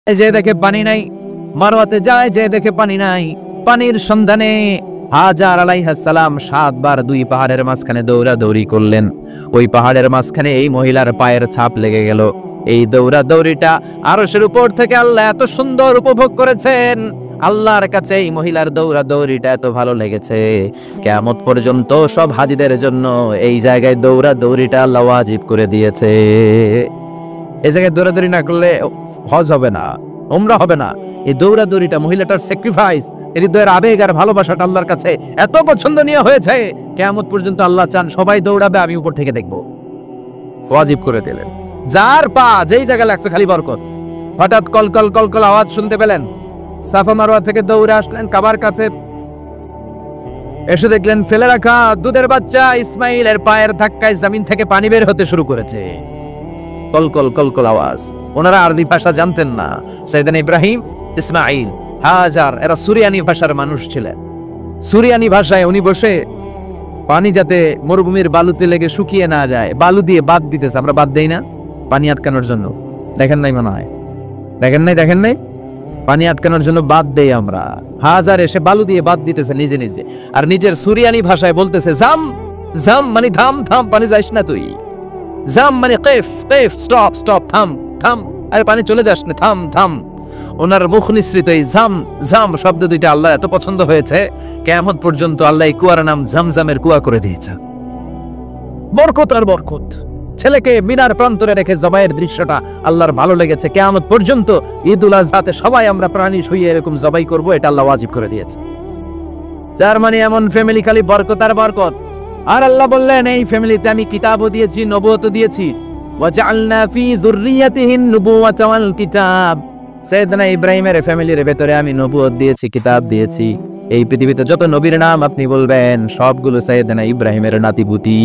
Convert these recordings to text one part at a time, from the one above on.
যে দেখে পানি নাই, মারওয়াতে যায় যে দেখে পানি নাই। পানির সন্ধানে হাজার আলাইহিস সালাম 7 বার 2 পাহাড়ের মাঝখানে দৌড়াদৌড়ি করলেন। ওই পাহাড়ের মাঝখানে এই মহিলার পায়ের ছাপ লেগে গেল। এই দৌড়াদৌড়িটা আরশের উপর থেকে আল্লাহ এত সুন্দর উপভোগ করেছেন। আল্লাহর কাছে এই মহিলার দৌড়াদৌড়িটা এত ভালো লেগেছে, কিয়ামত পর্যন্ত সব হাজীদের জন্য এই জায়গায় দৌড়াদৌড়িটা আল্লাহ ওয়াজিব করে দিয়েছে। এই জায়গায় দৌড়াদৌড়ি না করলে হজ হবে না, উমরা হবে না। এই দৌড়াদৌড়িটা, মহিলাটার স্যাক্রিফাইস, হৃদয়ের আবেগ আর ভালোবাসাটা আল্লাহর কাছে এত পছন্দনীয় হয়েছে, কিয়ামত পর্যন্ত আল্লাহ চান সবাই দৌড়াবে, আমি উপর থেকে দেখব। ওয়াজিব করে দিলেন। যার পা যেই জায়গায় লাগছে খালি বরকত। হঠাৎ কলকল কলকল আওয়াজ শুনতে পেলেন, সাফা মারওয়া থেকে দৌড়ে আসলেন কাবার কাছে। এসে দেখলেন ফেলে রাখা দুধের বাচ্চা ইসমাইলের পায়ের ধাক্কায় জমিন থেকে পানি বের হতে শুরু করেছে। কলকল কলকল আওয়াজ। ওনারা আরবি ভাষা জানতেন না। সাইয়েদনা ইব্রাহিম, ইসমাইল, হাজার এরা সুরিয়ানি ভাষার মানুষ ছিলেন। সুরিয়ানি ভাষায় উনি বসে পানি যাতে মরুভূমির বালুতে লেগে শুকিয়ে না যায়, বালু দিয়ে বাদ দিতেছে। আমরা বাদ দেই না পানি আটকানোর জন্য? দেখেন নাই মনে হয়? দেখেন নাই? পানি আটকানোর জন্য বাদ দেই আমরা। হাজার এসে বালু দিয়ে বাদ দিতেছে নিজে নিজে, আর নিজের সুরিয়ানি ভাষায় বলতেছে জাম জাম, মানে থাম থাম, পানি যাইস না তুই। জাম মানে কেফ কেফ, স্টপ স্টপ, থাম থাম, আরে পানি চলে যাস না, থাম থাম। ওনার মুখ নিঃসৃত এই জাম জাম শব্দ দুইটা আল্লাহ এত পছন্দ হয়েছে, কিয়ামত পর্যন্ত আল্লাহ এই কুয়ার নাম জামজামের কুয়া করে দিয়েছে। বরকত আর বরকত। ছেলেকে মিনার প্রান্তরে রেখে জবাইয়ের দৃশ্যটা আল্লাহর ভালো লেগেছে। কিয়ামত পর্যন্ত ঈদুল আজহাতে সবাই আমরা প্রাণী শুইয়ে এরকম জবাই করব, এটা আল্লাহ ওয়াজিব করে দিয়েছে। যার মানে এমন ফ্যামিলি খালি বরকত আর বরকত। আর আল্লাহ বললেন এই ফ্যামিলিতে আমি কিতাবও দিয়েছি, নবুয়তও দিয়েছি। ওয়াজআলনা ফি যুররিয়াতিহিন নুবুওয়াতা ওয়াল কিতাব। সাইয়েদনা ইব্রাহিমের ফ্যামিলির ভেতরে আমি নবুয়ত দিয়েছি, কিতাব দিয়েছি। এই পৃথিবীতে যত নবীর নাম আপনি বলবেন সবগুলো সাইয়েদনা ইব্রাহিমের নাতিপুতি।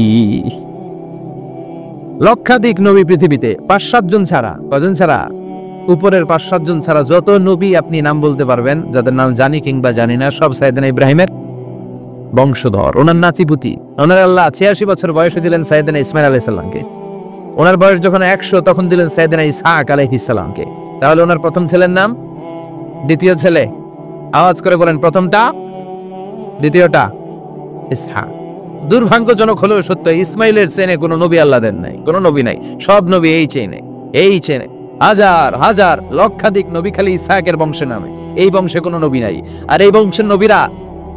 লক্ষাধিক নবী পৃথিবীতে, 5-7 জন ছাড়া। কজন ছাড়া? উপরের 5-7 জন ছাড়া যত নবী আপনি নাম বলতে পারবেন, যাদের নাম জানি কিংবা জানি না, সব সাইয়েদনা ইব্রাহিমের বংশধর, ওনার নাতিপুতি। ওনার আল্লাহ 86 বছর বয়সে দিলেন সাইয়েদনা ইসমাইল আলাইহিস সালামকে। ওনার বয়স যখন 100 তখন দিলেন সাইয়েদনা ইসহাক আলাইহিস সালামকে। তাহলে ওনার প্রথম ছেলের নাম? দ্বিতীয় ছেলে? আওয়াজ করে বলেন, প্রথমটা, দ্বিতীয়টা ইসহাক। দুর্ভাগ্যজনক হলেও সত্য, ইসমাইলের চেনে কোনো নবী আল্লাহ দেন নাই, কোনো নবী নাই। সব নবী এই চেনে হাজার হাজার লক্ষাধিক নবী খালি ইসহাকের বংশে নামে। এই বংশে কোনো নবী নাই। আর এই বংশের নবীরা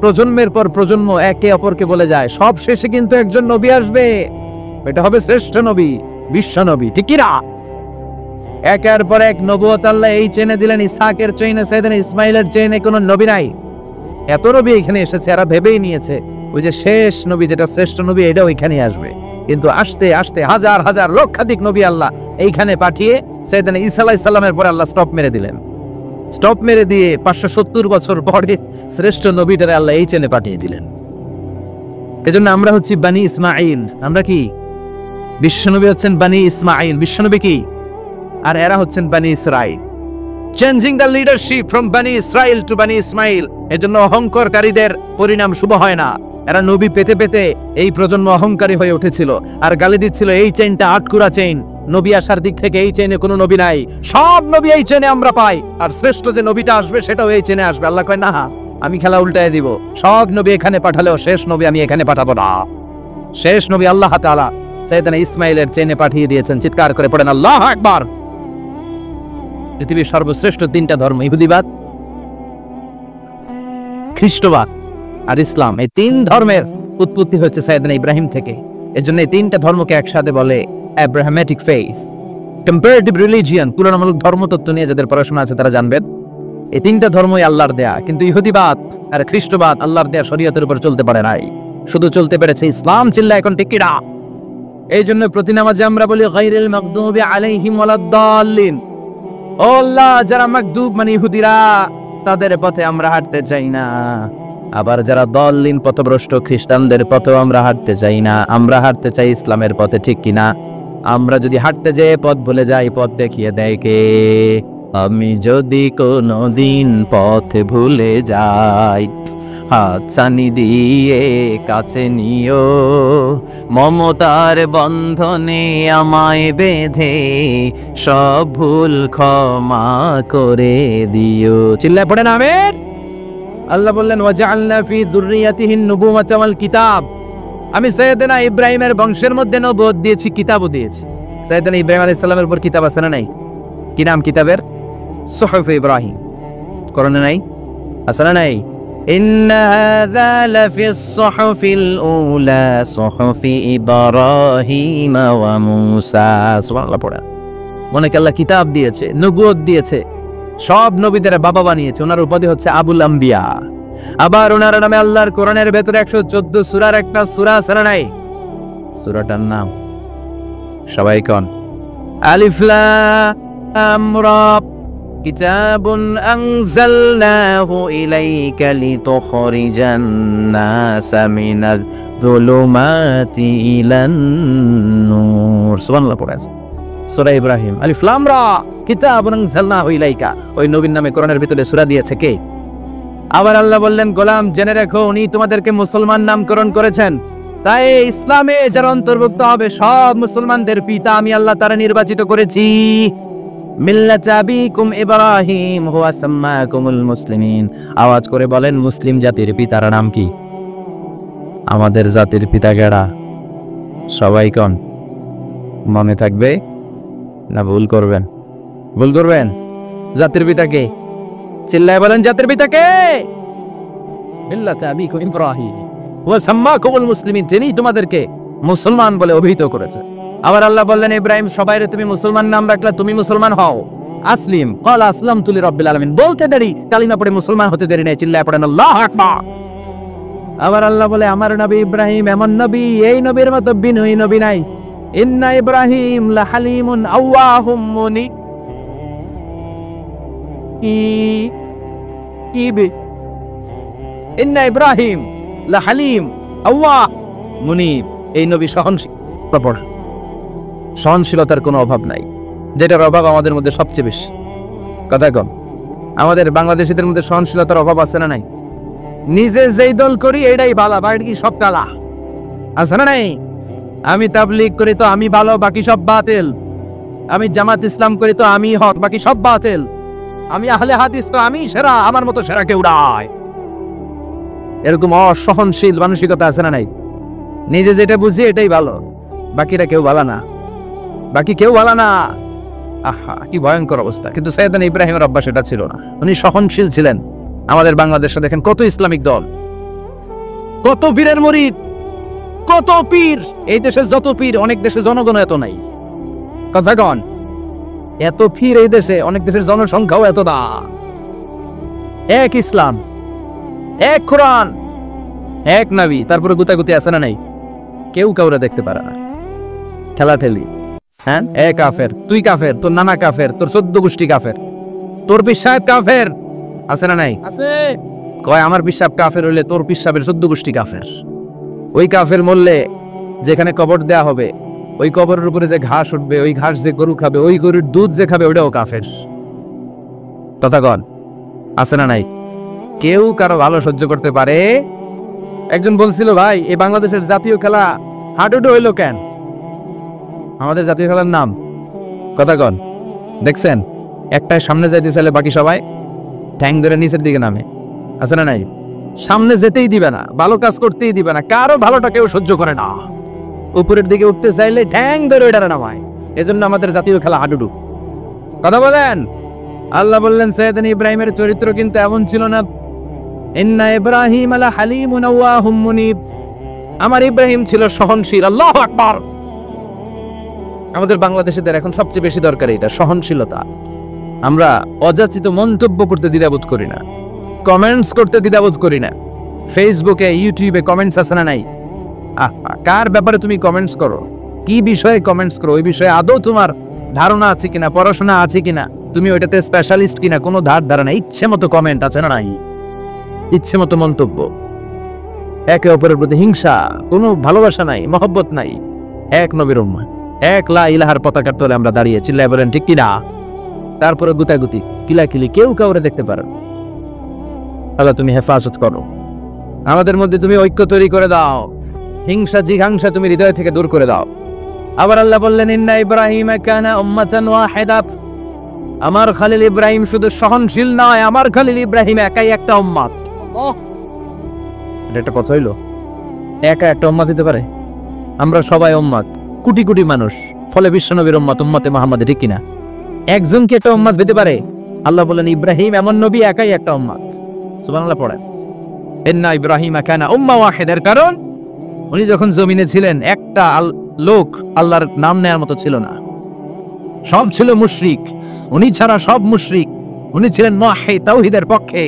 প্রজন্মের পর প্রজন্ম একে অপরকে বলে যায়, সব শেষে কিন্তু একজন নবী আসবে, এটা হবে শ্রেষ্ঠ নবী, বিশ্ব নবী। ঠিক কি না? একের পর এক নবুয়ত আল্লাহ এই চেনে দিলেন। ইসহাকের চেনে, সাইয়েদনা ইসমাইলের চেনে কোনো নবী নাই। এত নবী এখানে এসেছে, এরা ভেবেই নিয়েছে ওই যে শেষ নবী, যেটা শ্রেষ্ঠ নবী, এটাও এখানে আসবে। কিন্তু আস্তে আস্তে হাজার হাজার লক্ষাধিক নবী আল্লাহ এইখানে পাঠিয়ে সাইয়েদনা ঈসা আলাইহিস সালামের পরে আল্লাহ স্টপ মেরে দিলেন। স্টপ মেরে দিয়ে 570 বছর পরে শ্রেষ্ঠ নবীটারে আল্লাহ এই চেনে পাঠিয়ে দিলেন। এজন্য আমরা হচ্ছি বানি ইসমাইল। আমরা কি? বিশ্বনবী হচ্ছেন বানি ইসমাইল, বিশ্বনবী কি? আর এরা হচ্ছেন বানি Israil. Changing the leadership from বানি ইসরাইল টু বানি ইসমাইল। এজন্য অহংকারীদের পরিণাম শুভ হয় না। এরা নবী পেতে পেতে এই প্রজন্ম অহংকারী হয়ে উঠেছিল আর গালি দিচ্ছিল এই চেইনটা আটকুরা চেইন, নবী আসার দিক থেকে এই চেইনে কোনো নবী নাই, সব নবী এই চেইনে আমরা পাই, আর শ্রেষ্ঠ যে নবীটা আসবে সেটাও এই চেইনে আসবে। আল্লাহ কয় না, আমি খেলা উল্টায় দিব, সব নবী এখানে পাঠালেও শেষ নবী আমি এখানে পাঠাবো না। শেষ নবী আল্লাহ তাআলা সাইয়েদনা ইসমাইলের চেইনে পাঠিয়ে দিয়েছেন। চিৎকার করে পড়েন আল্লাহু আকবার। পৃথিবীর সর্বশ্রেষ্ঠ 3টা ধর্ম, ইহুদিবাদ, খ্রিস্টবাদ আর ইসলাম, এই 3 ধর্মের উৎপত্তি হচ্ছে সাইয়েদনা ইব্রাহিম থেকে। এজন্য এই 3টা ধর্মকে একসাথে বলে আব্রাহামেটিক ফেইথ, কম্পারেটিভ রিলিজিয়ন। তুলনামূলক ধর্মতত্ত্ব নিয়ে যাদের পড়াশোনা আছে তারা জানবেন এই 3টা ধর্মই আল্লাহর দেয়া। কিন্তু ইহুদিবাদ আর খ্রিস্টবাদ আল্লাহর দেয়া শরীয়তের উপর চলতে পারে নাই, শুধু চলতে পেরেছে ইসলাম। চিল্লা এখন ঠিক কি না? এই জন্য প্রতি নামাজে আমরা বলি গায়রিল মাগদুবি আলাইহিম ওয়ালাদ-দাল্লিন। ও আল্লাহ, যারা মাগদুব মানে ইহুদিরা, তাদের পথে আমরা হাঁটতে চাই না। আবার যারা দল্লিন পথভ্রষ্ট খ্রিস্টানদের পথেও আমরা হাঁটতে চাই না। আমরা হাঁটতে চাই ইসলামের পথে। ঠিক কিনা? আমরা যদি হাঁটতে যেয়ে পথ ভুলে যাই, পথ দেখিয়ে দেয় কে? আমি যদি কোনোদিন পথ ভুলে যাই, হাত ছানি দিয়ে কাছে নিও, মমতার বন্ধনে আমায় বেঁধে সব ভুল ক্ষমা করে দিও। চিল্লায় পড়েন আমিন। আল্লাহ বললেন ওয়াজআলনা ফি যুররিয়াতিহিন নুবুওয়াতা ওয়াল কিতাব, আমি সাইয়েদনা ইব্রাহিমের বংশের মধ্যে নবুয়ত দিয়েছি, কিতাবও দিয়েছি। সাইয়েদনা ইব্রাহিম আলাইহিস সালামের উপর কিতাব আছে না নাই? কি নাম কিতাবের? সুহুফ ইব্রাহিম। কোরআনে নাই? আছে না নাই? ইন্না হাযা লাফিস সুহুফিল উলা সুহুফি ইব্রাহিম ওয়া মূসা। সুবহানাল্লাহ পড়া। অনেক আল্লাহ কিতাব দিয়েছে, নবুয়ত দিয়েছে, সব নবীদের বাবা বানিয়েছে। ওনার উপাধি হচ্ছে আবুল আম্বিয়া। আবার ওনার নামে আল্লাহর কোরআনের ভেতরে 114 সূরার একটা সূরা আছে না নাই? সূরাটার নাম সবাই কোন? আলিফ লাম রা। কিতাবুন আনজালনাহু ইলাইকা লিতুখরিজান নাসা মিনাল যুলুমাতি ইলান নূর। সুবহানাল্লাহ পড়া আছে সূরা ইব্রাহিম। আলিফ লাম রা কিতাবুন আনজালনাহু ইলাইকা, ওই নবীর নামে কোরআনের ভিতরে সূরা দিয়েছে কে? আবার আল্লাহ বললেন গোলাম জেনে রাখো উনি তোমাদেরকে মুসলমান নামকরণ করেছেন, তাই ইসলামে যারা অন্তর্ভুক্ত হবে সব মুসলমানদের পিতা আমি আল্লাহ তারা নির্বাচিত করেছি। মিল্লাতা আবিকুম ইব্রাহিম হুয়া সাম্মাকুমুল মুসলিমিন। আওয়াজ করে বলেন মুসলিম জাতির পিতার নাম কি? আমাদের জাতির পিতা কেডা? সবাই কোন? মনে থাকবে না ভুল করবেন? ভুল করবেন? জাতির পিতা কে? চিল্লায় বলেন জাতির পিতা কে? মিল্লাতা আবিকুম ইব্রাহিম ওয়া সাম্মাকুমুল মুসলিমিন, যিনি তোমাদেরকে মুসলমান বলে অভিহিত করেছে। আবার আল্লাহ বললেন ইব্রাহিম সবাইরে তুমি মুসলমান নাম রাখলা, তুমি মুসলমান হও। আসলিম ক্বালা আসলামতু লিরাব্বিল আলামিন, বলতে দেরি, কালিমা পড়ে মুসলমান হতে দেরি নেই। চিল্লায় পড়েন আল্লাহু আকবার। আবার আল্লাহ বলে আমার নবী ইব্রাহিম এমন নবী, এই নবীর মতো বিনয়ী নবী নাই। ইন্না ইব্রাহিম লাহালিমুন আওয়াহুম মুনিব। ইন্না ইব্রাহিম লাহালিম আওয়াহ মুনিব, এই নবী সহনশীল। সহনশীলতার কোনো অভাব নাই, যেটার অভাব আমাদের মধ্যে সবচেয়ে বেশি। কথা কম, আমাদের বাংলাদেশিদের মধ্যে সহনশীলতার অভাব আছে না নাই? নিজে যেই দল করি এটাই ভালো, বাকি কি সব কালা, আছে না নাই? আমি তাবলীগ করি তো আমি ভালো, বাকি সব বাতিল। আমি জামাত ইসলাম করি তো আমি হক, বাকি সব বাতিল। আমি আহলে হাদিস তো আমি সেরা, আমার মতো সেরা কেউ নাই। এরকম অসহনশীল মানসিকতা আছে না নাই? নিজে যেটা বুঝি এটাই ভালো, বাকিরা কেউ ভালো না, বাকি কেউ ভালো না। আহা কি ভয়ঙ্কর অবস্থা। কিন্তু সাইয়েদনা ইব্রাহিমের অভ্যাস এটা ছিল না, উনি সহনশীল ছিলেন। আমাদের বাংলাদেশে দেখেন কত ইসলামিক দল, কত পীরের মুরিদ, কত পীর। এই দেশে যত পীর, অনেক দেশে জনগণ এত নাই। কথা কন, এত পীর এই দেশে, অনেক দেশের জনসংখ্যাও এত না। এক ইসলাম, এক কোরআন, এক নবী, তারপরে গুতাগুতি আছে না নাই? কেউ কাউরে দেখতে পারে না, ঠেলাঠেলি। হ্যাঁ, এ কাফের, তুই কাফের, তোর নানা কাফের, তোর 14 গোষ্ঠী কাফের, তোর পীর সাহেব কাফের, আছে না নাই? আছে। কয় আমার পীর সাহেব কাফের হইলে তোর পীর সাহেবের 14 গোষ্ঠী কাফের। ওই কাফের মরলে যেখানে কবর দেয়া হবে, ওই কবরের উপরে যে ঘাস উঠবে, ওই ঘাস যে গরু খাবে, ওই গরুর দুধ যে খাবে, ওটাও কাফের। কথা কন, আছে না নাই? কেউ কারো ভালো সহ্য করতে পারে? একজন বলছিল ভাই এই বাংলাদেশের জাতীয় খেলা হাডুডু হইলো কেন? আমাদের জাতীয় খেলার নাম কথা কন, দেখছেন? একটাই সামনে যাইতে চাইলে বাকি সবাই ঠ্যাং ধরে নিচের দিকে নামে, আছে না নাই? সামনে যেতেই দিবে না, ভালো কাজ করতেই দিবে না, কারো ভালোটা কেউ সহ্য করে না। উপরের দিকে উঠতে চাইলে ঠ্যাং ধরে ওইটারে নামায়। এজন্য আমাদের জাতীয় খেলা হাডুডু। কথা বলেন। আল্লাহ বললেন সাইয়েদনা ইব্রাহিমের চরিত্র কিন্তু এমন ছিল না। ইন্না ইব্রাহিম লা হালিমুন আওয়াহুম মুনিব, আমার ইব্রাহিম ছিল সহনশীল। আল্লাহু আকবার। আমাদের বাংলাদেশিদের এখন সবচেয়ে বেশি দরকার এটা, সহনশীলতা। আমরা অযাচিত মন্তব্য করতে দ্বিধাবোধ করি না, কমেন্টস করতে দ্বিধাবোধ করি না। ফেসবুকে ইউটিউবে কমেন্টস আছে না নাই? কার ব্যাপারে তুমি কমেন্টস করো, কি বিষয়ে কমেন্টস করো, ওই বিষয়ে আদৌ তোমার ধারণা আছে কিনা, পড়াশোনা আছে কিনা, তুমি ওইটাতে স্পেশালিস্ট কিনা, কোনো ধারণা। ইচ্ছে মতো কমেন্ট আছে না নাই? ইচ্ছে মতো মন্তব্য, একে অপরের প্রতি হিংসা, কোনো ভালোবাসা নাই, মহব্বত নাই। এক নবীর উম্মাহ, এক লা ইলাহার পতাকার তলে আমরা দাঁড়িয়ে, চিল্লায় বলেন ঠিক কিনা? তারপরে গুতাগুতি, কিলাকিলি, কেউ কাউরে দেখতে পারে। আল্লাহ তুমি হেফাজত করো। আমাদের মধ্যে তুমি ঐক্য তৈরি করে দাও, হিংসা জিঘাংসা তুমি হৃদয় থেকে দূর করে দাও। আবার আল্লাহ বললেন, ইন্না ইব্রাহিমা কানা উম্মাতান ওয়াহিদা, আমার খলিল ইব্রাহিম শুধু সহনশীল নয়, আমার খলিল ইব্রাহিম একাই একটা উম্মত। এটা একটা কথা হইলো, একা একটা উম্মত হতে পারে? আমরা সবাই উম্মত, কোটি কোটি মানুষ, ফলে বিশ্বনবীর উম্মত, উম্মতে মুহাম্মাদ, ঠিক কিনা? একজন কি একটা উম্মত হতে পারে? আল্লাহ বলেন ইব্রাহিম এমন নবী, একাই একটা উম্মত। সুবহানাল্লাহ পড়েন, ইন্না ইব্রাহিমা কানা উম্মাহ ওয়াহিদার, কারণ উনি যখন জমিনে ছিলেন একটা লোক আল্লাহর নাম নেয়ার মতো ছিল না, সব ছিল মুশরিক। উনি ছাড়া সব মুশরিক। উনি ছিলেন মুওয়াহহিদ, তাওহীদের পক্ষে।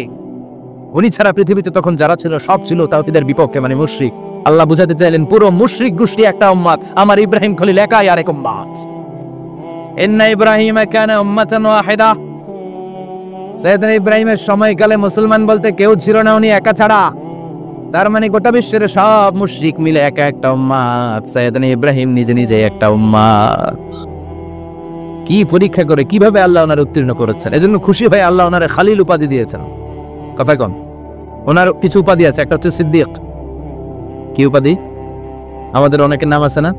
উনি ছাড়া পৃথিবীতে তখন যারা ছিল সব ছিল তাওহীদের বিপক্ষে, মানে মুশরিক। আল্লাহ বুঝাতে চাইলেন পুরো মুশরিক গোষ্ঠী একটা উম্মত, আমার ইব্রাহিম খলিল একাই আরেক উম্মত। ইন্না ইব্রাহিমা কানা উম্মাতান ওয়াহিদা, সাইয়েদনা ইব্রাহিমের সময়কালে মুসলমান বলতে কেউ ছিল না, উনি একা ছাড়া। তার মানে গোটা বিশ্বের সব মুশরিক মিলে একা একটা উম্মত, সাইয়েদনা ইব্রাহিম নিজে নিজে একটা উম্মত। কি পরীক্ষা করে কিভাবে আল্লাহ ওনার উত্তীর্ণ করেছেন, এজন্য খুশি হয়ে আল্লাহ ওনারে খালিল উপাধি দিয়েছেন। কথা কন, ওনার কিছু উপাধি আছে, একটা হচ্ছে সিদ্দিক। কি উপাধি? আমাদের অনেকের নাম আছে না,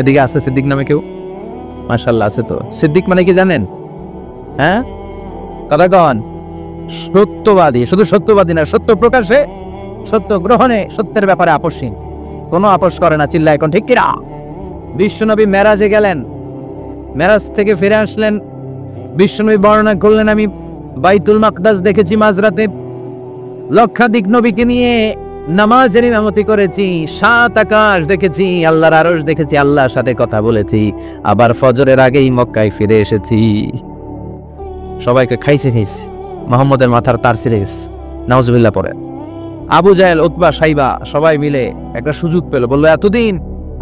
এদিকে আছে সিদ্দিক নামে কেউ? মাশাআল্লাহ আছে তো। সিদ্দিক মানে কি জানেন? হ্যাঁ, কথা কন। সত্যবাদী, শুধু সত্যবাদী না, সত্য প্রকাশে, সত্য গ্রহণে, সত্যের ব্যাপারে আপোষহীন, কোনো আপোষ করে না। চিল্লা এখন ঠিক কিনা? বিশ্বনবী মেরাজে গেলেন, মেরাজ থেকে ফিরে আসলেন, বিশ্বনবী বর্ণনা করলেন, আমি বাইতুল মাকদাস দেখেছি মাঝরাতে, লক্ষাধিক নবীকে নিয়ে নামাজের ইমামতি করেছি, 7 আকাশ দেখেছি, আল্লাহর আরশ দেখেছি, আল্লাহর সাথে কথা বলেছি, আবার ফজরের আগেই মক্কায় ফিরে এসেছি। সবাইকে খাইছে মুহাম্মদের মাথার তার ছিঁড়ে গেছে, নাউজুবিল্লাহ পড়ে। আবু জাহেল, উতবা, সাইবা সবাই মিলে একটা সুযোগ পেল, বললো এতদিন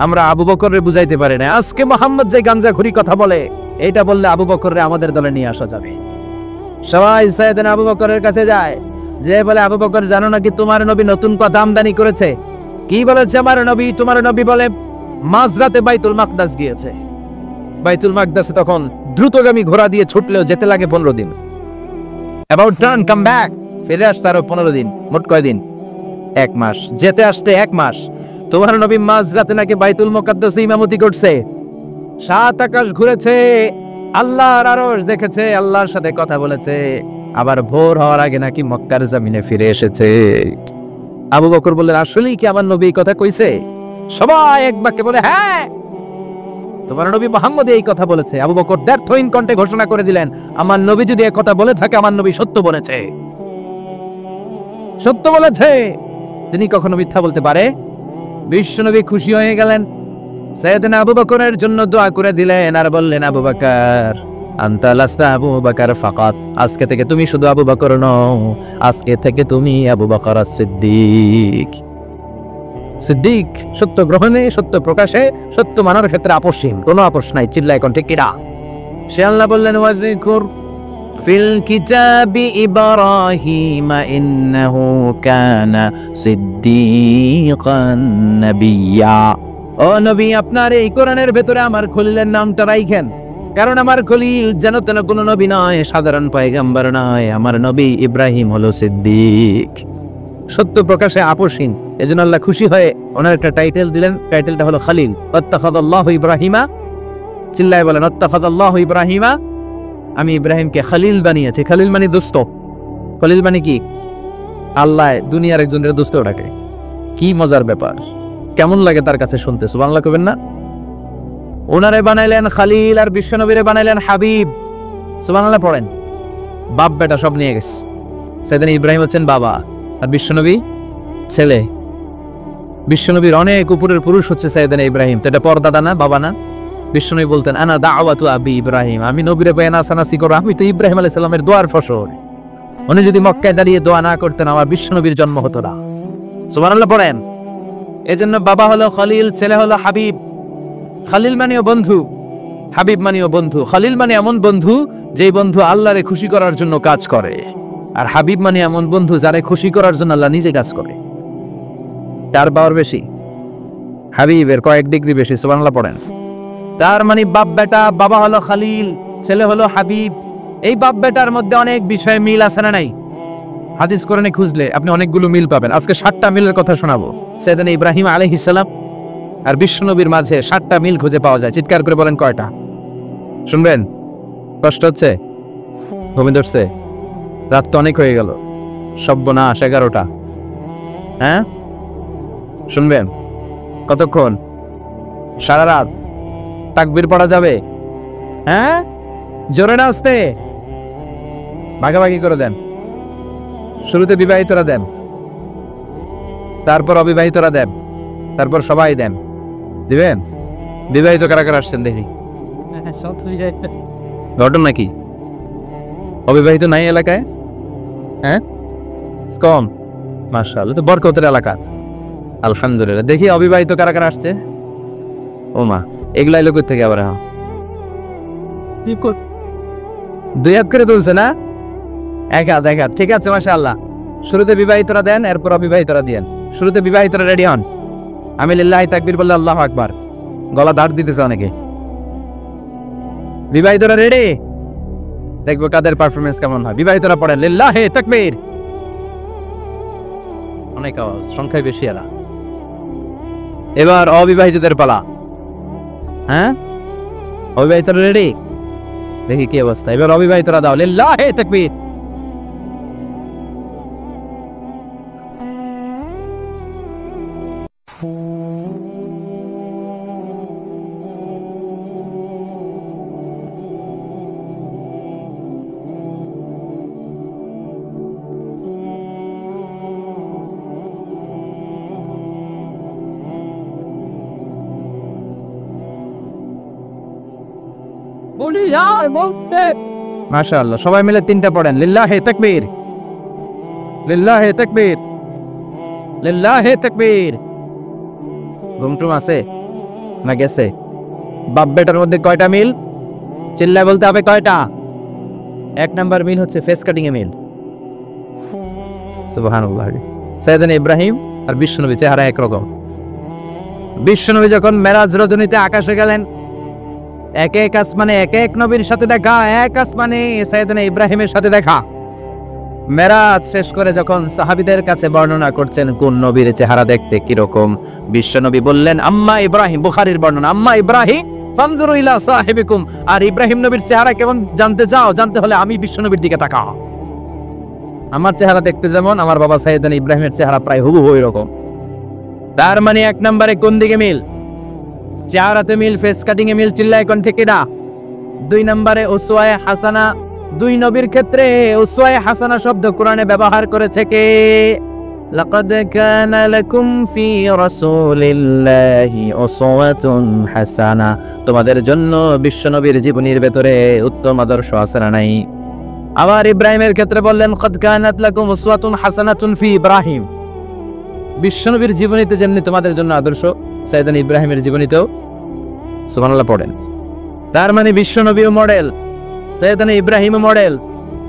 আমরা আবু বকরের বুঝাইতে পারি না, আজকে মুহাম্মদ যে গাঞ্জাখুরি কথা বলে, এটা বললে আবু বকররে আমাদের দলে নিয়ে আসা যাবে। সবাই সাইয়েদনা আবু বকরের কাছে যায়, যে বলে, আবু বকর জানো নাকি তোমার নবী নতুন কথা আমদানি করেছে? কি বলেছে আমার নবী? তোমার নবী বলে মাঝরাতে বাইতুল মাকদাস গিয়েছে। বাইতুল মাকদাসে তখন দ্রুতগামী ঘোড়া দিয়ে ছুটলেও যেতে লাগে 15 দিন। অ্যাবাউট টার্ন কাম ব্যাক, ফিরে আসতে আরো 15 দিন, মোট কয়দিন? 1 মাস। যেতে আসতে 1 মাস। তোমার নবী মাঝরাতে নাকি বাইতুল মুকাদ্দাসে ইমামতি করছে, 7 আকাশ ঘুরেছে, আল্লাহর আরশ দেখেছে, আল্লাহর সাথে কথা বলেছে, আবার ভোর হওয়ার আগে নাকি মক্কার জমিনে ফিরে এসেছে। আবু বকর বললেন, আসলেই কি আমার নবী এই কথা কইছে? সবাই এক বাক্যে বলে, হ্যাঁ, তোমার নবী মুহাম্মদ এই কথা বলেছে। আবু বকর দ্ব্যর্থহীন কণ্ঠে ঘোষণা করে দিলেন, আমার নবী যদি এই কথা বলে থাকে, আমার নবী সত্য বলেছে, সত্য বলেছে, তিনি কখনো মিথ্যা বলতে পারে? বিশ্বনবী খুশি হয়ে গেলেন, সাইয়েদনা আবু বকরের জন্য দোয়া করে দিলেন, আর বললেন, আবু বকর আনতা লাস্তা আবু বকর ফাকাত, আজকে থেকে তুমি শুধু আবু বকর নও, আজকে থেকে তুমি আবু বকর সিদ্দিক। সিদ্দিক সত্য গ্রহণে, সত্য প্রকাশে, সত্য মানার ক্ষেত্রে আপোষহীন, কোনো আপোষ নাই। চিল্লা এখন ঠিক কিনা? সে আল্লাহ বললেন, ওয়াযকুর ফিল কিতাবি ইব্রাহিম ইন্নাহু কানা সিদ্দিকান নাবিয়্যা। ও নবী, আপনার এই কোরআনের ভেতরে আমার খলিলের নামটা রাখেন, কারণ আমার খলিল যেন তেন কোনো নবী নয়, সাধারণ পয়গম্বর নয়, আমার নবী ইব্রাহিম হলো সিদ্দিক, সত্য প্রকাশে আপোষহীন। এজন্য আল্লাহ খুশি হয়ে ওনার একটা টাইটেল দিলেন, টাইটেলটা হলো খলিল। ওয়াত্তাখাযাল্লাহু ইব্রাহিমা, চিল্লায় বলেন, ওয়াত্তাখাযাল্লাহু ইব্রাহিমা, আমি ইব্রাহিমকে খলিল বানিয়েছি। খলিল মানে দোস্ত। খলিল মানে কি? আল্লাহ দুনিয়ার একজনের দোস্ত ডাকে। কি মজার ব্যাপার, কেমন লাগে তার কাছে শুনতে? সুবহানাল্লাহ কইবেন না? ওনারে বানাইলেন খলিল, আর বিশ্বনবীরে বানাইলেন হাবিব। সুবহানাল্লাহ পড়েন। বাপ বেটা সব নিয়ে গেছে। সাইয়েদনা ইব্রাহিম হচ্ছেন বাবা, আর বিশ্বনবী ছেলে। বিশ্বনবীর অনেক উপরের পুরুষ হচ্ছে সাইয়েদনা ইব্রাহিম, তো এটা পরদাদা না, বাবা না? বিশ্বনবী বলতেন, আনা দাওয়াতু আবি ইব্রাহিম, আমি নবীরে পেয়ে নাসানাসি করো, আমি তো ইব্রাহিম আলাইহিস সালামের দোয়ার ফসল। উনি যদি মক্কায় দাঁড়িয়ে দোয়া না করতেন, আমার বিশ্বনবীর জন্ম হতো না। সুবহানাল্লাহ পড়েন। এজন্য বাবা হলো খলিল, ছেলে হলো হাবিব। খলিল মানেও বন্ধু, হাবিব মানেও বন্ধু। খলিল মানে এমন বন্ধু যেই বন্ধু আল্লাহরে খুশি করার জন্য কাজ করে, আর হাবিব মানে এমন বন্ধু যারে খুশি করার জন্য আল্লাহ নিজে কাজ করে। তার পাওয়ার বেশি, হাবিবের কয়েক ডিগ্রি বেশি। সুবহানাল্লাহ পড়েন। তার মানে বাপ বেটা, বাবা হলো খলিল, ছেলে হলো হাবিব। এই বাপ বেটার মধ্যে অনেক বিষয়ে মিল আছে না নাই? হাদিস কোরআনে খুঁজলে আপনি অনেকগুলো মিল পাবেন। আজকে 7টা মিলের কথা শোনাবো। সাইয়েদনা ইব্রাহিম আলাইহিস সালাম আর বিশ্বনবীর মাঝে 7টা মিল খুঁজে পাওয়া যায়। চিৎকার করে বলেন কয়টা? শুনবেন? কষ্ট হচ্ছে? ঘুমে ধরছে? রাত তো অনেক হয়ে গেল, সর্বনাশ 11টা। হ্যাঁ, শুনবেন? কতক্ষণ? সারা রাত? তাকবীর পড়া যাবে? হ্যাঁ, জোরে না আসতে? ভাগাভাগি করে দেন। শুরুতে বিবাহিতরা দেন, তারপর অবিবাহিতরা দেন, তারপর সবাই দেন। দিবেন? বিবাহিত কারা কারা আসছেন দেখি। ঘটনা কি? অবিবাহিত নাই এলাকায়? হ্যাঁ, কম। মাশাআল্লাহ, তো বরকতের এলাকা। আলহামদুলিল্লাহ। দেখি অবিবাহিত কারা কারা আসছে। ও মা, এগুলাই লোকের থেকে আবার। হ্যাঁ, 2 হাত করে তুলছে না? 1 হাত 1 হাত, ঠিক আছে মাশাআল্লাহ। শুরুতে বিবাহিতরা দেন, এরপর অবিবাহিতরা দিয়েন। শুরুতে বিবাহিতরা রেডি হন। আমি লিল্লাহি তাকবীর বললে আল্লাহু আকবার। গলা দাঁড় দিতেছে অনেকে। বিবাহিতরা রেডি? দেখবো কাদের পারফরমেন্স কেমন হয়। বিবাহিতরা পড়েন লিল্লাহি তাকবীর। অনেক আওয়াজ, সংখ্যায় বেশি এরা। এবার অবিবাহিতদের পালা। হ্যাঁ, অবিবাহিতরা রেডি? দেখি কি অবস্থা। এবার অবিবাহিতরা দাও লিল্লাহি তাকবীর। মাশাআল্লাহ, সবাই মিলে 3টা পড়েন লিল্লাহি তাকবীর, লিল্লাহি তাকবীর, লিল্লাহি তাকবীর। ঘুমটুম আছে না গেছে? বাপ বেটার মধ্যে কয়টা মিল? চিল্লায় বলতে হবে কয়টা? 1 নাম্বার মিল হচ্ছে ফেস কাটিং এ মিল। সুবহানাল্লাহ। সাইয়েদনা ইব্রাহিম আর বিশ্বনবী চেহারা একরকম। বিশ্বনবী যখন মেরাজ রজনীতে আকাশে গেলেন, এক এক আসমানে এক এক নবীর সাথে দেখা, এক আসমানে সাইয়েদনা ইব্রাহিমের সাথে দেখা। মেরাজ শেষ করে যখন সাহাবীদের কাছে বর্ণনা করছেন কোন নবীর চেহারা দেখতে কিরকম, বিশ্বনবী বললেন আম্মা ইব্রাহিম। বুখারীর বর্ণনা, আম্মা ইব্রাহিম ফানজুরু ইলা সাহিবিকুম। আর ইব্রাহিম নবীর চেহারা কেমন জানতে চাও? জানতে হলে আমি বিশ্বনবীর দিকে তাকাও। আমার চেহারা দেখতে যেমন, আমার বাবা সাইয়েদনা ইব্রাহিমের চেহারা প্রায় হুবহু ওই রকম। তার মানে 1 নম্বরে কোন দিকে মিল? চেহারাতে মিল, ফেস কাটিং এ মিল। চিল্লায় কোন ঠিক না? 2 নম্বরে উসওয়ায়ে হাসানা। 2 নবীর ক্ষেত্রে উসওয়ায়ে হাসানা শব্দ কোরআনে ব্যবহার করেছে কে? লাকাদ কানা লাকুম ফি রাসূলিল্লাহি উসওয়াতুন হাসানা। তোমাদের জন্য বিশ্বনবীর জীবনীর ভেতরে উত্তম আদর্শ আছে না নাই? আবার ইব্রাহিমের ক্ষেত্রে বললেন কদ কানাত লাকুম উসওয়াতুন হাসানাতুন ফি ইব্রাহিম। বিশ্বনবীর জীবনীতে যেমনি তোমাদের জন্য আদর্শ, সাইয়েদনা ইব্রাহিমের জীবনীতেও। সুবহানাল্লাহ পড়েন। তার মানে বিশ্বনবীও মডেল, সাইয়েদনা ইব্রাহিমও মডেল।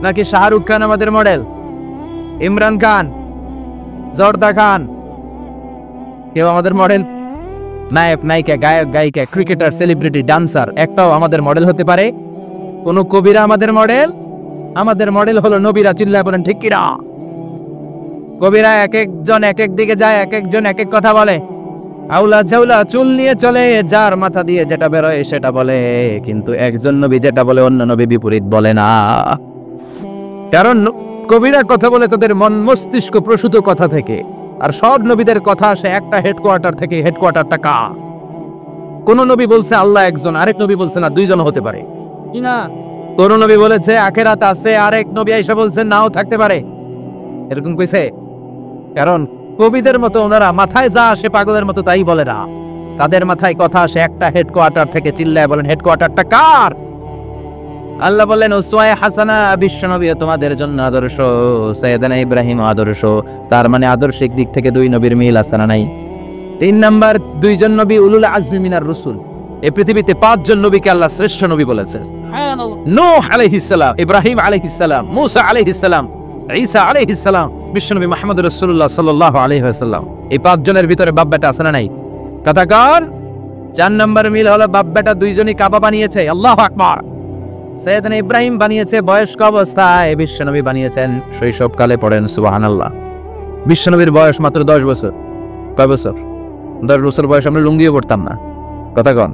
নাকি শাহরুখ খান আমাদের মডেল? ইমরান খান, জর্দা খান, কেউ আমাদের মডেল? নায়ক নায়িকা, গায়ক গায়িকা, ক্রিকেটার, সেলিব্রিটি, ডান্সার একটাও আমাদের মডেল হতে পারে? কোন কবিরা আমাদের মডেল? আমাদের মডেল হলো নবীরা। চিল্লায় বলেন ঠিক কিনা? কবিরা এক একজন এক এক দিকে যায়, এক একজন এক এক কথা বলে। আউলা ঝাউলা চুল নিয়ে চলে, যার মাথা দিয়ে যেটা বেরোয় সেটা বলে। কিন্তু একজন নবী যেটা বলে অন্য নবী বিপরীত বলে না। কারণ কবিরা কথা বলে তাদের মন মস্তিষ্ক প্রসূত কথা থেকে, আর সব নবীদের কথা আসে একটা হেডকোয়ার্টার থেকে। হেডকোয়ার্টারটা কার? কোন নবী বলছে আল্লাহ একজন, আরেক নবী বলছে না 2 জন হতে পারে কিনা? কোন নবী বলেছে আখিরাত আছে, আরেক নবী আইসা বলছে নাও থাকতে পারে। এরকম কইছে? কারণ কবিদের মতো ওনারা মাথায় যা আসে পাগলের মতো তাই বলে না। তাদের মাথায় কথা আসে একটা হেডকোয়ার্টার থেকে। চিল্লায় বলেন হেডকোয়ার্টারটা কার? আল্লাহ বললেন উসওয়ায়ে হাসানা, বিশ্বনবী তোমাদের জন্য আদর্শ, সাইয়েদনা ইব্রাহিম আদর্শ। তার মানে আদর্শিক দিক থেকে 2 নবীর মিল আছে না নাই? 3 নাম্বার, 2 জন নবী উলুল আজমি মিনার রাসূল। এই পৃথিবীতে 5 জন নবীকে আল্লাহ শ্রেষ্ঠ নবী বলেছে। নূহ আলাইহিস সালাম, ইব্রাহিম আলাইহিস সালাম, মূসা আলাইহিস সালাম, ঈসা আলাইহিস সালাম, বিশ্বনবী মুহাম্মদ রাসূলুল্লাহ সাল্লাল্লাহু আলাইহি ওয়াসাল্লাম। এই 5 জনের ভিতরে বাপ বেটা আছে না নাই? কথা কর। 4 নম্বর মিল হলো বাপ বেটা 2 জনই কাবা বানিয়েছে। আল্লাহু আকবার। সৈয়দনা ইব্রাহিম বানিয়েছে বয়স্ক অবস্থায়, বিশ্বনবী বানিয়েছেন শৈশবকালে। পড়েন সুবহানাল্লাহ। বিশ্বনবীর বয়স মাত্র 10 বছর। কয় বছর? 10 বছর বয়স আমরা লুঙ্গিও পড়তাম না। কথা কন।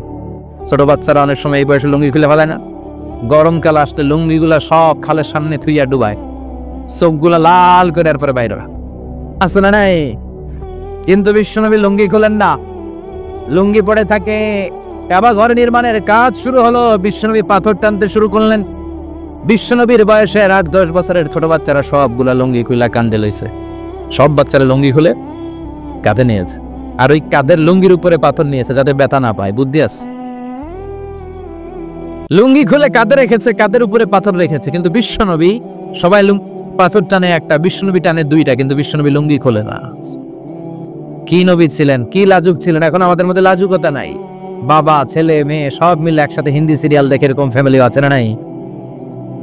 ছোট বাচ্চারা অনেক সময় এই বয়সে লুঙ্গি খুলে ফেলায় না? গরমকাল আসলে লুঙ্গিগুলা সব খালের সামনে থুইয়া ডুবায়, চোখগুলা লাল করে এরপরে বাইরে আসে না নাই। কিন্তু বিশ্বনবী লুঙ্গি খুলেন না, লুঙ্গি পড়ে থাকে। কাবা ঘর নির্মাণের কাজ শুরু হলো, বিশ্বনবী পাথর টানতে শুরু করলেন। বিশ্বনবীর বয়সের 8-10 বছরের ছোট বাচ্চারা সবগুলা লুঙ্গি খুলে কান্দে লইছে। সব বাচ্চারা লুঙ্গি খুলে কাঁধে নিয়েছে, আর ওই কাঁধের লুঙ্গির উপরে পাথর নিয়েছে যাতে ব্যথা না পায়। বুদ্ধি আছে। লুঙ্গি খুলে কাঁধে রেখেছে, কাঁধের উপরে পাথর রেখেছে। কিন্তু বিশ্বনবী, সবাই পাথর টানে একটা, বিশ্বনবী টানে দুইটা, কিন্তু বিশ্বনবী লুঙ্গি খোলে না। কি নবী ছিলেন, কি লাজুক ছিলেন। এখন আমাদের মধ্যে লাজুকতা নাই। বাবা ছেলে মেয়ে সব মিলে একসাথে হিন্দি সিরিয়াল দেখে, এরকম ফ্যামিলি আছে না নাই?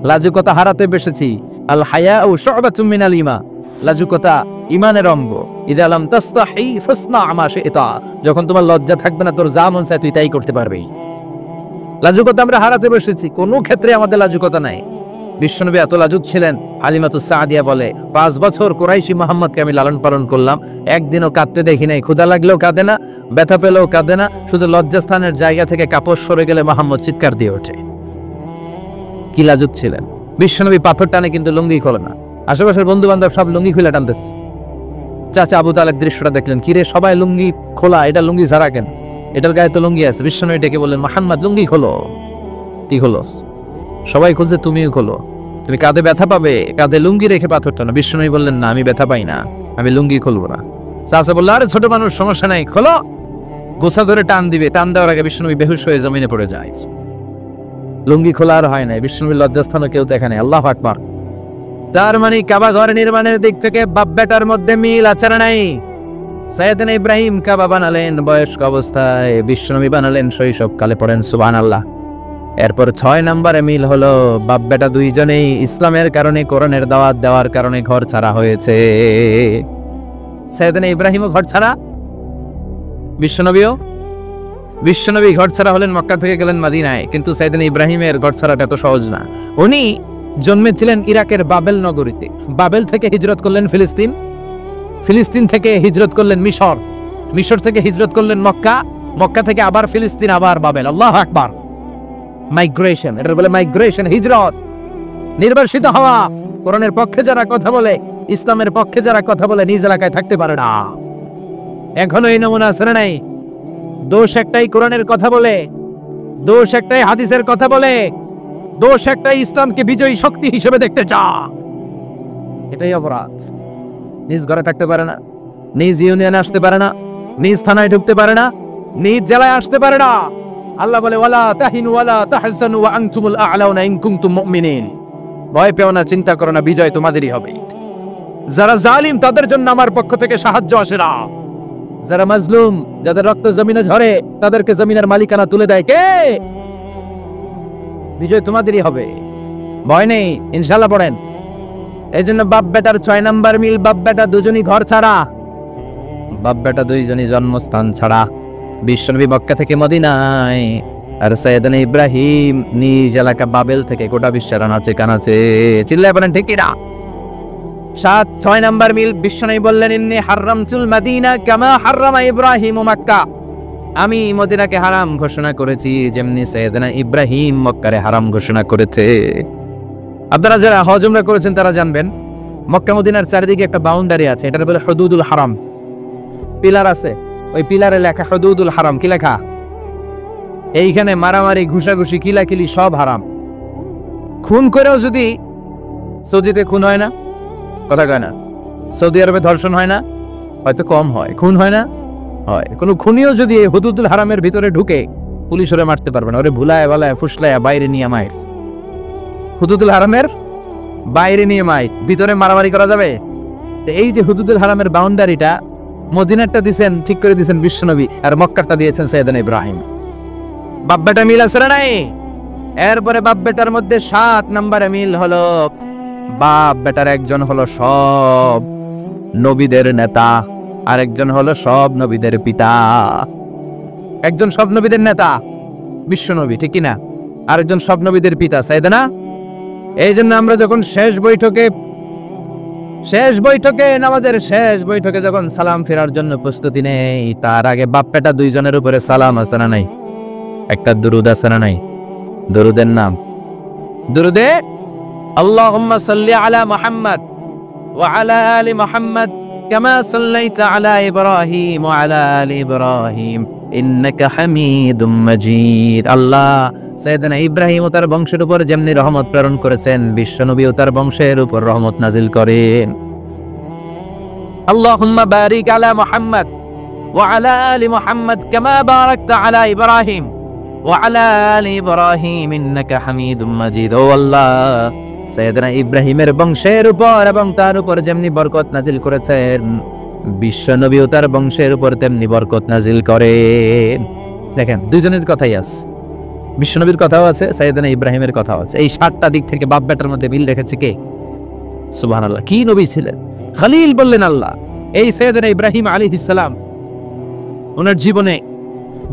লাজুকতা হারাতে বসেছি। আল হায়াউ শু'বাতুম মিনাল ঈমান। লাজুকতা ঈমানের অঙ্গ। ইযা লাম তাসতাহি ফাসনা মা শি'তা। যখন তোমার লজ্জা থাকবে না, তোর যা মন চায় তুই তাই করতে পারবি। লাজুকতা আমরা হারাতে বসেছি, কোনো ক্ষেত্রে আমাদের লাজুকতা নাই। বিশ্বনবী এত লাজুক ছিলেন, হালিমাতুস সাদিয়া বলে 5 বছর কুরাইশি মুহাম্মদকে আমি লালন পালন করলাম, একদিনও কাঁদতে দেখি নাই। ক্ষুধা লাগলেও কাঁদে না, ব্যথা পেলেও কাঁদে না, শুধু লজ্জাস্থানের জায়গা থেকে কাপড় সরে গেলে মুহাম্মদ চিৎকার দিয়ে ওঠে। কি লাজুক ছিলেন। বিশ্বনবী পাথর টানে কিন্তু লুঙ্গি খোলে না। আশেপাশের বন্ধু বান্ধব সব লুঙ্গি খুলে টানতেছে। চাচা আবু তালেব দৃশ্যটা দেখলেন, কিরে সবাই লুঙ্গি খোলা, এটা লুঙ্গি ঝাড়া কেন? এটার গায়ে তো লুঙ্গি আছে। বিশ্বনবী ডেকে বললেন, মুহাম্মদ লুঙ্গি খোলো। কি খোলো? সবাই খুলছে, তুমিও খোলো। তুমি কাঁধে ব্যথা পাবে, কাঁধে লুঙ্গি রেখে পাথর টানো। বিশ্বনবী বললেন, না আমি ব্যথা পাই না, আমি লুঙ্গি খুলবো না। চাচা বললো, আরে ছোট মানুষ, সমস্যা নাই, খোলো। গোছা ধরে টান দিবে, টান দেওয়ার আগে বিশ্বনবী বেহুশ হয়ে জমিনে পড়ে যায়। লুঙ্গি খোলা আর হয় নাই। বিশ্বনবীর লজ্জাস্থানও কেউ দেখে নাই। আল্লাহু আকবার। তার মানে কাবা ঘর নির্মাণের দিক থেকে বাপ বেটার মধ্যে মিল আছে না নাই? সাইয়েদনা ইব্রাহিম কাবা বানালেন বয়স্ক অবস্থায়, বিশ্বনবী বানালেন শৈশবকালে। পড়েন সুবহানাল্লাহ। এরপর 6 নম্বরে মিল হলো, বাপ বেটা দুইজনেই ইসলামের কারণে, কোরআনের দাওয়াত দেওয়ার কারণে ঘর ছাড়া হয়েছে। সাইয়েদনা ইব্রাহিমও ঘর ছাড়া, বিশ্বনবী ঘর ছাড়া হলেন, মক্কা থেকে গেলেন মদিনায়। কিন্তু সাইয়েদনা ইব্রাহিমের ঘর ছাড়াটা এত সহজ না। উনি জন্মেছিলেন ইরাকের বাবেল নগরীতে। বাবেল থেকে হিজরত করলেন ফিলিস্তিন, ফিলিস্তিন থেকে হিজরত করলেন মিশর, মিশর থেকে হিজরত করলেন মক্কা, মক্কা থেকে আবার ফিলিস্তিন, আবার বাবেল। আল্লাহু আকবার। মাইগ্রেশন, এটা বলে মাইগ্রেশন, হিজরত, নির্বাসিত হওয়া। কোরআনের পক্ষে যারা কথা বলে, ইসলামের পক্ষে যারা কথা বলে, নিজ এলাকায় থাকতে পারে না। এখনো এই নমুনা আছে না নাই? দোষ একটাই, কোরআনের কথা বলে, দোষ একটাই, হাদিসের কথা বলে, দোষ একটাই, ইসলামকে বিজয়ী শক্তি হিসেবে দেখতে চা। এটাই অপরাধ। নিজ ঘরে থাকতে পারে না, নিজ ইউনিয়নে আসতে পারে না, নিজ থানায় ঢুকতে পারে না, নিজ জেলায় আসতে পারে না। আল্লাহ বলে, ওয়ালা তাহিনু ওয়ালা তাহজানু ওয়া আনতুমুল আ'লাউনা ইন কুনতুম মুমিনিন। ভয় পেও না, চিন্তা করো না, বিজয় তোমাদেরই হবে। যারা জালিম তাদের জন্য আমার পক্ষ থেকে সাহায্য আসে না। যারা মাজলুম, যাদের রক্ত জমিনে ঝরে, তাদেরকে জমিনের মালিকানা তুলে দেয় কে? বিজয় তোমাদেরই হবে, ভয় নেই, ইনশাআল্লাহ। পড়েন। এই জন্য বাপ বেটার 6 নাম্বার মিল, বাপ বেটা দুজনই ঘর ছাড়া, বাপ বেটা দুইজনই জন্মস্থান ছাড়া। বিশ্বনবী মক্কা থেকে মদিনায়, আর সাইয়েদনা ইব্রাহিম নিজ এলাকা বাবেল থেকে গোটা বিশ্বের আনাচে কানাচে। চিল্লায় বলেন ঠিক কিনা? 6 নাম্বার মিল, বিশ্বনবী বললেন, ইন্নী হারামতুল মাদিনা কামা হারামা ইব্রাহিম মক্কা। আমি মদিনাকে হারাম ঘোষণা করেছি যেমনি সাইয়েদনা ইব্রাহিম মক্কারে হারাম ঘোষণা করেছে। আপনারা যারা হজ উমরা করেছেন তারা জানবেন, মক্কা মদিনার চারিদিকে একটা বাউন্ডারি আছে, এটা বলে হুদুদুল হারাম। পিলার আছে, ওই পিলারে লেখা হুদুদুল হারাম। কি লেখা? এইখানে মারামারি, ঘুষাঘুষি, কিলাকিলি সব হারাম। খুন করেও যদি, সৌদিতে খুন হয় না, কথা কয় না? সৌদি আরবে ধর্ষণ হয় না, হয়তো কম হয়, খুন হয় না, হয়। কোনো খুনিও যদি এই হুদুদুল হারামের ভিতরে ঢুকে, পুলিশ ওরে মারতে পারবে না। ওরে ভুলায় ভালায় ফুসলায় বাইরে নিয়ে মায়ের, হুদুদুল হারামের বাইরে নিয়ে মায়ের, ভিতরে মারামারি করা যাবে? এই যে হুদুদুল হারামের বাউন্ডারিটা, মদিনারটা দিয়েছেন, ঠিক করে দিয়েছেন বিশ্বনবী, আর মক্কারটা দিয়েছেন সাইয়েদনা ইব্রাহিম। বাপ বেটা মিল আছে না নাই? এরপরে বাপ বেটার মধ্যে 7 নম্বরে মিল হলো, বাপ বেটার একজন হলো সব নবীদের নেতা, আর একজন হলো সব নবীদের পিতা। একজন সব নবীদের নেতা বিশ্বনবী, ঠিক কিনা? আরেকজন সব নবীদের পিতা সাইয়েদনা। এই জন্য আমরা যখন শেষ বৈঠকে নামাজের শেষ বৈঠকে যখন সালাম ফেরার জন্য প্রস্তুতি নেই, তার আগে বাপ বেটা দুইজনের উপরে সালাম আছে না নাই? একটা দুরুদ আছে না নাই? দুরুদের নাম দুরুদে আল্লাহুম্মা সাল্লি আলা মুহাম্মদ ওয়া আলা আলি মুহাম্মদ কামা সাল্লাইতা আলা ইব্রাহিম ওয়া আলা আলি ইব্রাহিম ইন্নাকা হামিদুম মাজিদ। আল্লাহ সাইয়েদনা ইব্রাহিম ও তার বংশের উপর যেমনি রহমত প্রেরণ করেছেন, বিশ্বনবী ও তার বংশের উপর রহমত নাজিল করেন। আল্লাহুম্মা বারিক আলা মুহাম্মদ ওয়া আলা আলি মুহাম্মদ কামা বারাকতা আলা ইব্রাহিম ওয়া আলা আলি ইব্রাহিম ইন্নাকা হামিদুম মাজিদ। ও আল্লাহ, সাইয়েদনা ইব্রাহিমের বংশের উপর এবং তার উপর যেমনি বরকত নাজিল করেছেন, বিশ্বনবী ও তার বংশের উপর তেমনি বরকত নাজিল করেন। দেখেন, দুইজনের কথাই আছে, বিশ্বনবীর কথাও আছে, সাইয়েদনা ইব্রাহিমের কথাও আছে। এই 7টা দিক থেকে বাপ বেটার মধ্যে মিল রেখেছে কে? সুবহানাল্লাহ। কি নবী ছিলেন! খলিল বললেন আল্লাহ। এই সাইয়েদনা ইব্রাহিম আলাইহিস সালাম ওনার জীবনে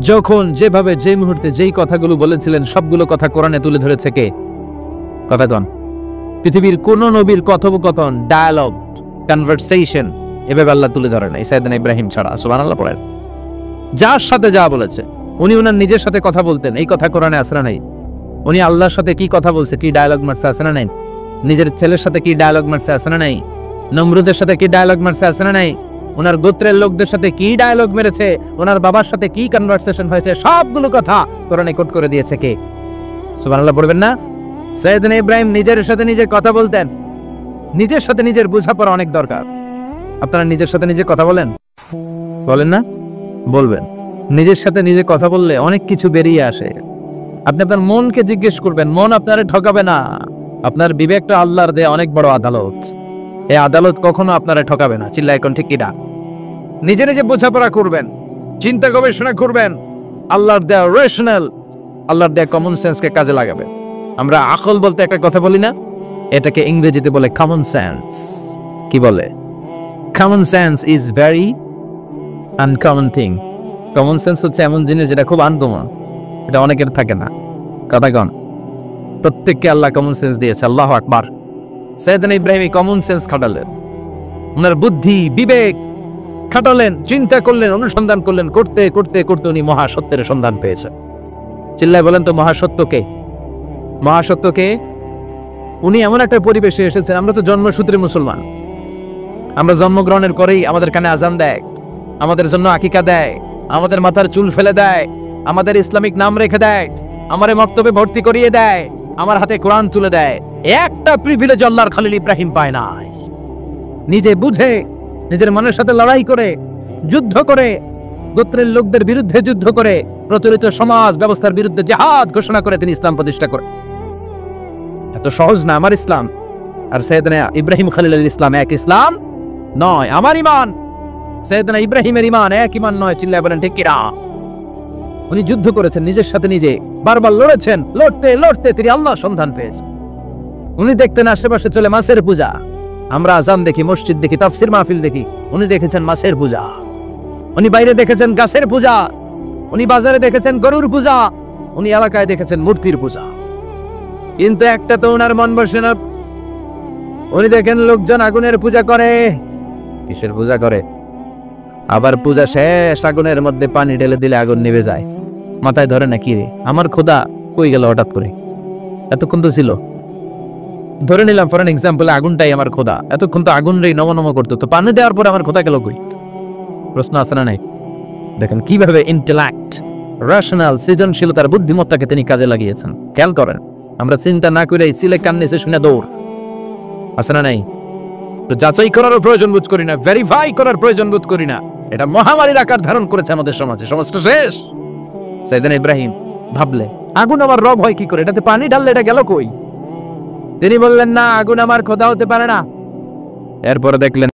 যখন যেভাবে যে মুহূর্তে যেই কথাগুলো বলেছিলেন, সবগুলো কথা কোরআনে তুলে ধরেছে কে? কথা কন। পৃথিবীর কোন নবীর কথোপকথন, ডায়ালগ, কনভারসেশন এভাবে আল্লাহ তুলে ধরে নাই সাইয়েদনা ইব্রাহিম ছাড়া। সুবহানাল্লাহ পড়েন। যার সাথে যা বলেছে, উনি ওনার নিজের সাথে কথা বলতেন, এই কথা কোরআনে আছে না নাই? উনি আল্লাহর সাথে কি কথা বলছে, কি ডায়ালগ মারছে, আছে না নাই? নিজের ছেলের সাথে কি ডায়ালগ মারছে, আছে না নাই? নমরুদের সাথে কি ডায়ালগ মারছে, আছে না নাই? ওনার গোত্রের লোকদের সাথে কি ডায়ালগ মেরেছে, ওনার বাবার সাথে কি কনভারসেশন হয়েছে, সবগুলো কথা কোরআনে কোট করে দিয়েছে কে? সুবহানাল্লাহ পড়বেন না? সাইয়েদনা ইব্রাহিম নিজের সাথে নিজে কথা বলতেন। নিজের সাথে নিজের বোঝাপড়া অনেক দরকার। আপনারা নিজের সাথে নিজে কথা বলেন? বলেন না? বলবেন। নিজের সাথে নিজে কথা বললে অনেক কিছু বেরিয়ে আসে। আপনি আপনার মনকে জিজ্ঞেস করবেন, মন আপনারে ঠকাবে না। আপনার বিবেকটা আল্লাহর দেয়া অনেক বড় আদালত। এই আদালত কখনো আপনারে ঠকাবে না। চিল্লায় কোন ঠিক কিনা? নিজে নিজে বোঝাপড়া করবেন, চিন্তা গবেষণা করবেন, আল্লাহর দেয়া রেশনাল, আল্লাহর দেয়া কমন সেন্সকে কাজে লাগাবেন। আমরা আকল বলতে একটা কথা বলি না, এটাকে ইংরেজিতে বলে কমন সেন্স। কি বলে? Common sense is very uncommon thing. Common sense হচ্ছে এমন জিনিস যেটা খুব আনকমন, এটা অনেকের থাকে না। কথা কন। প্রত্যেককে আল্লাহ কমন সেন্স দিয়েছে। আল্লাহু আকবার। সাইয়েদনা ইব্রাহিম কমন সেন্স খাটালেন, ওনার বুদ্ধি বিবেক খাটালেন, চিন্তা করলেন, অনুসন্ধান করলেন, করতে করতে করতে উনি মহাসত্যের সন্ধান পেয়েছেন। চিল্লায় বলেন তো মহাসত্যকে। মহাসত্যকে উনি এমন একটা পরিবেশে এসেছেন, আমরা তো জন্মসূত্রে মুসলমান। আমরা জন্মগ্রহণের পরেই আমাদের কানে আজান দেয়, আমাদের জন্য আকিকা দেয়, আমাদের মাথার চুল ফেলে দেয়, আমাদের ইসলামিক নাম রেখে দেয়, আমারে মক্তবে ভর্তি করিয়ে দেয়, আমার হাতে কোরআন তুলে দেয়। একটা প্রিভিলেজ আল্লাহর খলিল ইব্রাহিম পায় নাই। নিজে বুঝে, নিজের মনের সাথে লড়াই করে, যুদ্ধ করে, গোত্রের লোকদের বিরুদ্ধে যুদ্ধ করে, প্রচলিত সমাজ ব্যবস্থার বিরুদ্ধে জিহাদ ঘোষণা করে তিনি ইসলাম প্রতিষ্ঠা করেন। এত সহজ না আমার ইসলাম আর সাইয়েদনা ইব্রাহিম খলিলুল ইসলাম এক ইসলাম নয়। আমার ঈমান সাইয়েদনা ইব্রাহিমের ঈমান এক ঈমান নয়। চিল্লায় বলেন ঠিক কিনা? উনি যুদ্ধ করেছেন, নিজের সাথে নিজে বারবার লড়েছেন। লড়তে লড়তে তিনি আল্লাহর সন্ধান পেয়েছেন। উনি দেখতেন আশেপাশে চলে মাছের পূজা। আমরা আজান দেখি, মসজিদ দেখি, তাফসির মাহফিল দেখি। উনি দেখেছেন মাছের পূজা। উনি বাইরে দেখেছেন গাছের পূজা। উনি বাজারে দেখেছেন গরুর পূজা। উনি এলাকায় দেখেছেন মূর্তির পূজা। কিন্তু একটা তো ওনার মন বসে না। উনি দেখেন লোকজন আগুনের পূজা করে। কিসের পূজা করে? আবার পূজা শেষ আগুনের মধ্যে পানি ঢেলে দিলে আগুন নিভে যায়। মাথায় ধরে না, কি রে আমার খোদা কই গেল হঠাৎ করে? এতক্ষণ তো ছিল। ধরে নিলাম ফর এন এক্সাম্পল আগুনটাই আমার খোদা। এতক্ষণ তো আগুন রে নম নম করতো, তো পানি দেওয়ার পরে আমার খোদা গেল কই? প্রশ্ন আছে না নাই? দেখেন কিভাবে ইন্টেলেক্ট, রেশনাল, সৃজনশীলতার বুদ্ধিমত্তাকে তিনি কাজে লাগিয়েছেন। খেয়াল করেন, আমরা চিন্তা না করে সিলে কান্নেছে শুনে দৌড়। আছে না নাই? তো যাচাই করারও প্রয়োজন বোধ করি না, ভেরিফাই করার প্রয়োজন বোধ করি না। এটা মহামারীর আকার ধারণ করেছে আমাদের সমাজে। সমাজটা শেষ। সাইয়েদনা ইব্রাহিম ভাবলে আগুন আমার রব হয় কি করে? এটাতে পানি ঢাললে এটা গেল কই? তিনি বললেন না, আগুন আমার খোদা হতে পারে না। এরপরে দেখলেন